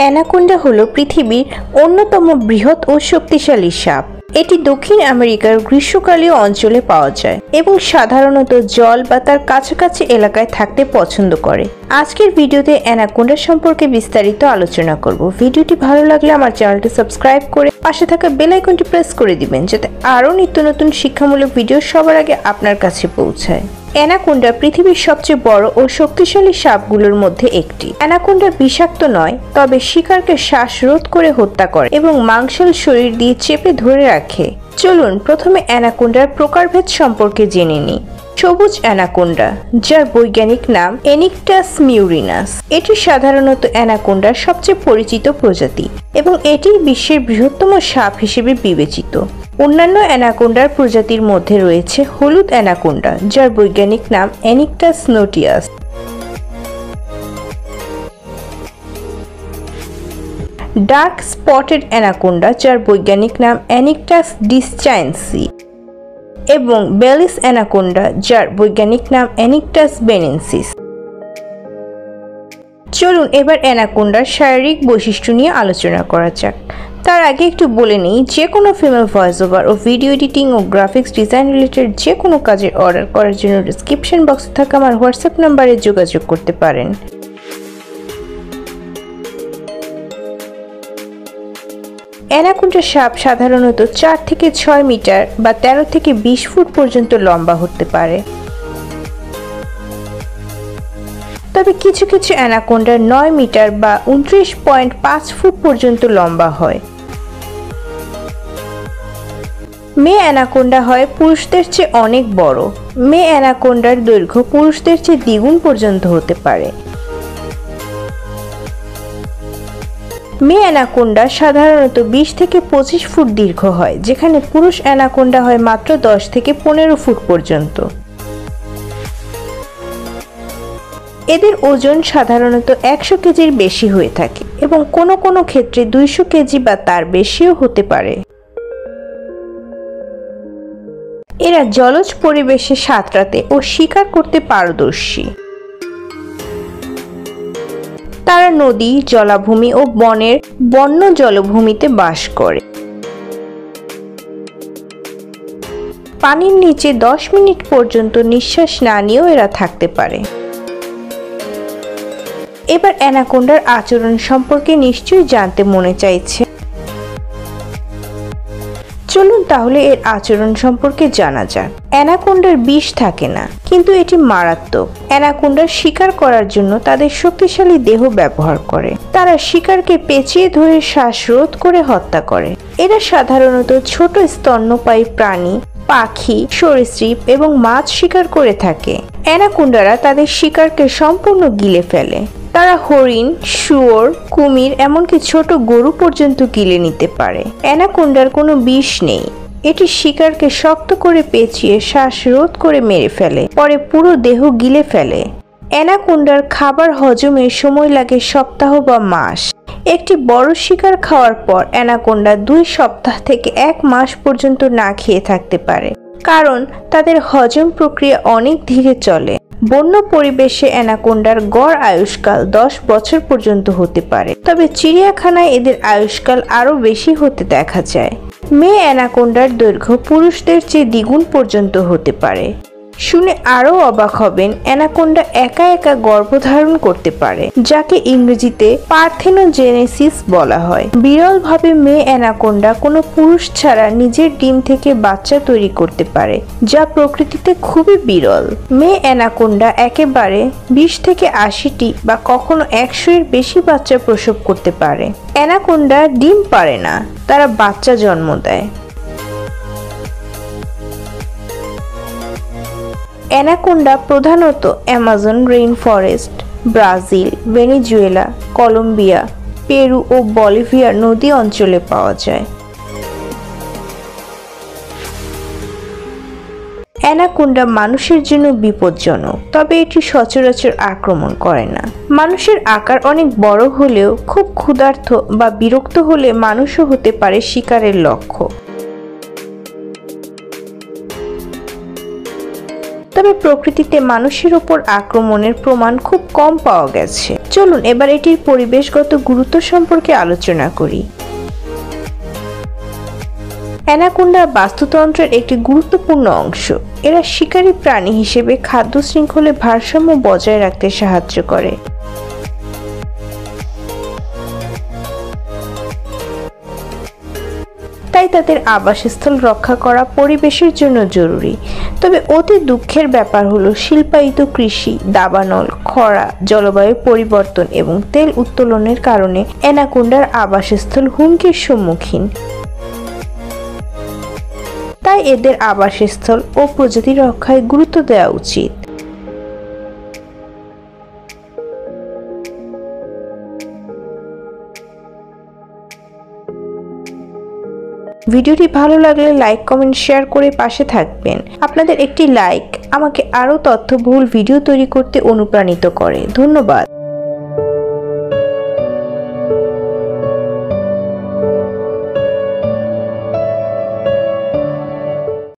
Anaconda হলো পৃথিবীর অন্যতম বৃহৎ ও শক্তিশালী সাপ। এটি দক্ষিণ আমেরিকার গ্রীষ্মকালীয় অঞ্চলে পাওয়া যায় এবং সাধারণত জল বা তার কাছাকাছি এলাকায় থাকতে পছন্দ করে। আজকের ভিডিওতে অ্যানাকোন্ডা সম্পর্কে বিস্তারিত আলোচনা করব। ভিডিওটি ভালো লাগলে আমার চ্যানেলটি সাবস্ক্রাইব করে পাশে থাকা বেল আইকনটি প্রেস করে দিবেন, যাতে আরও নিত্য নতুন শিক্ষামূলক ভিডিও সবার আগে আপনার কাছে পৌঁছায়। অ্যানাকোন্ডা পৃথিবীর সবচেয়ে বড় ও শক্তিশালী সাপগুলোর মধ্যে একটি। অ্যানাকোন্ডা বিষাক্ত নয়, তবে শিকারকে শ্বাসরোধ করে হত্যা করে এবং মাংসল শরীর দিয়ে চেপে ধরে রাখে। চলুন প্রথমে অ্যানাকোন্ডার প্রকারভেদ সম্পর্কে জেনে নিই। সবুজ অ্যানাকোন্ডা, যার বৈজ্ঞানিক নাম এনিকটাস মিউরিনাস, এটি সাধারণত অ্যানাকোন্ডার সবচেয়ে পরিচিত প্রজাতি এবং এটি বিশ্বের বৃহত্তম সাপ হিসেবে বিবেচিত। অন্যান্য অ্যানাকোন্ডার প্রজাতির মধ্যে রয়েছে হলুদ অ্যানাকোন্ডা, যার বৈজ্ঞানিক নাম এনিকটাস নোটিয়াস, ডার্ক স্পটেড অ্যানাকোন্ডা, যার বৈজ্ঞানিক নাম এনিকটাস ডিসচায়েন্সি, এবং বেলিস অ্যানাকোন্ডা, যার বৈজ্ঞানিক নাম এনিকটাস বেনেন্সিস। চলুন এবার অ্যানাকোন্ডার শারীরিক বৈশিষ্ট্য নিয়ে আলোচনা করা যাক। তার আগে একটু বলে নিই, যে কোনো ফিমেল ভয়েস ওভার ও ভিডিও এডিটিং ও গ্রাফিক্স ডিজাইন রিলেটেড যে কোনো কাজের অর্ডার করার জন্য ডেসক্রিপশন বক্সে থাকা আমার হোয়াটসঅ্যাপ নাম্বারে যোগাযোগ করতে পারেন। অ্যানাকোন্ডা সাপ সাধারণত 4 থেকে 6 মিটার বা 13 থেকে 20 ফুট পর্যন্ত লম্বা হতে পারে, তবে কিছু কিছু অ্যানাকোন্ডা 9 মিটার বা 29.5 ফুট পর্যন্ত লম্বা হয়। মেয়ে অ্যানাকোন্ডা হয় পুরুষদের চেয়ে অনেক বড়। মেয়ে অ্যানাকোন্ডার দৈর্ঘ্য পুরুষদের চেয়ে দ্বিগুণ পর্যন্ত হতে পারে। মেয়ে অ্যানাকোন্ডা সাধারণত 20 থেকে 25 ফুট দীর্ঘ হয়, যেখানে পুরুষ অ্যানাকোন্ডা হয় মাত্র 10 থেকে 15 ফুট পর্যন্ত। এদের ওজন সাধারণত 100 কেজির বেশি হয়ে থাকে এবং কোনো কোনো ক্ষেত্রে 200 কেজি বা তার বেশিও হতে পারে। এরা জলজ পরিবেশে সাঁতরাতে ও শিকার করতে পারদর্শী। তারা নদী, জলাভূমি ও বনের বন্য জলভূমিতে বাস করে। পানির নিচে 10 মিনিট পর্যন্ত নিঃশ্বাস না নিয়েও এরা থাকতে পারে। এবার অ্যানাকোন্ডার আচরণ সম্পর্কে নিশ্চয়ই জানতে মনে চাইছে। চলুন তাহলে এর আচরণ সম্পর্কে জানা যাক। অ্যানাকোন্ডার বিষ থাকে না, কিন্তু এটি মারাত্মক। অ্যানাকোন্ডার শিকার করার জন্য তাদের শক্তিশালী দেহ ব্যবহার করে। তারা শিকারকে পেঁচিয়ে ধরে শ্বাসরোধ করে হত্যা করে। এরা সাধারণত ছোট স্তন্যপায়ী প্রাণী, পাখি, সরীসৃপ এবং মাছ শিকার করে থাকে। অ্যানাকোন্ডারা তাদের শিকারকে সম্পূর্ণ গিলে ফেলে। তারা হরিণ, শুয়োর, কুমির, এমনকি ছোট গরু পর্যন্ত গিলে নিতে পারে। অ্যানাকোন্ডার কোনো বিষ নেই। এটি শিকারকে শক্ত করে পেঁচিয়ে শ্বাসরোধ করে মেরে ফেলে, পরে পুরো দেহ গিলে ফেলে। অ্যানাকোন্ডার খাবার হজমে সময় লাগে সপ্তাহ বা মাস। একটি বড় শিকার খাওয়ার পর অ্যানাকোন্ডা 2 সপ্তাহ থেকে 1 মাস পর্যন্ত না খেয়ে থাকতে পারে, কারণ তাদের হজম প্রক্রিয়া অনেক ধীরে চলে। বন্য পরিবেশে অ্যানাকোন্ডার গড় আয়ুষ্কাল 10 বছর পর্যন্ত হতে পারে, তবে চিড়িয়াখানায় এদের আয়ুষ্কাল আরও বেশি হতে দেখা যায়। মেয়ে অ্যানাকোন্ডার দৈর্ঘ্য পুরুষদের চেয়ে দ্বিগুণ পর্যন্ত হতে পারে। শুনে আরও অবাক হবেন, অ্যানাকোন্ডা একা একা গর্ভধারণ করতে পারে, যাকে ইংরেজিতে পার্থেনোজেনেসিস বলা হয়। বিরলভাবে মেয়ে অ্যানাকোন্ডা কোনো পুরুষ ছাড়া নিজের ডিম থেকে বাচ্চা তৈরি করতে পারে, যা প্রকৃতিতে খুবই বিরল। মেয়ে অ্যানাকোন্ডা একেবারে 20 থেকে 80টি বা কখনো 100-এর বেশি বাচ্চা প্রসব করতে পারে। অ্যানাকোন্ডা ডিম পারে না, তারা বাচ্চা জন্ম দেয়। অ্যানাকোন্ডা প্রধানত Amazon rain forest, Brazil, Venezuela, Colombia, Peru ও বলিভিয়ার নদী অঞ্চলে পাওয়া যায়। অ্যানাকোন্ডা মানুষের জন্য বিপজ্জনক, তবে এটি সচরাচর আক্রমণ করে না। মানুষের আকার অনেক বড় হলেও খুব ক্ষুধার্ত বা বিরক্ত হলে মানুষও হতে পারে শিকারের লক্ষ্য। তবে তবে প্রকৃতিতে মানুষের ওপর আক্রমণের প্রমাণ খুব কম পাওয়া গেছে। চলুন এবার এটির পরিবেশগত গুরুত্ব সম্পর্কে আলোচনা করি। অ্যানাকোন্ডা বাস্তুতন্ত্রের একটি গুরুত্বপূর্ণ অংশ। এরা শিকারী প্রাণী হিসেবে খাদ্য শৃঙ্খলে ভারসাম্য বজায় রাখতে সাহায্য করে। তাই তাদের আবাসস্থল রক্ষা করা পরিবেশের জন্য জরুরি। তবে অতি দুঃখের ব্যাপার হলো শিল্পায়িত কৃষি, দাবানল, খরা, জলবায়ু পরিবর্তন এবং তেল উত্তোলনের কারণে অ্যানাকোন্ডার আবাসস্থল হুমকির সম্মুখীন। তাই এদের আবাসস্থল ও প্রজাতি রক্ষায় গুরুত্ব দেওয়া উচিত। ভিডিওটি ভালো লাগলে লাইক, কমেন্ট, শেয়ার করে পাশে থাকবেন। আপনাদের একটি লাইক আমাকে আরও তথ্যবহুল ভিডিও তৈরি করতে অনুপ্রাণিত করে। ধন্যবাদ।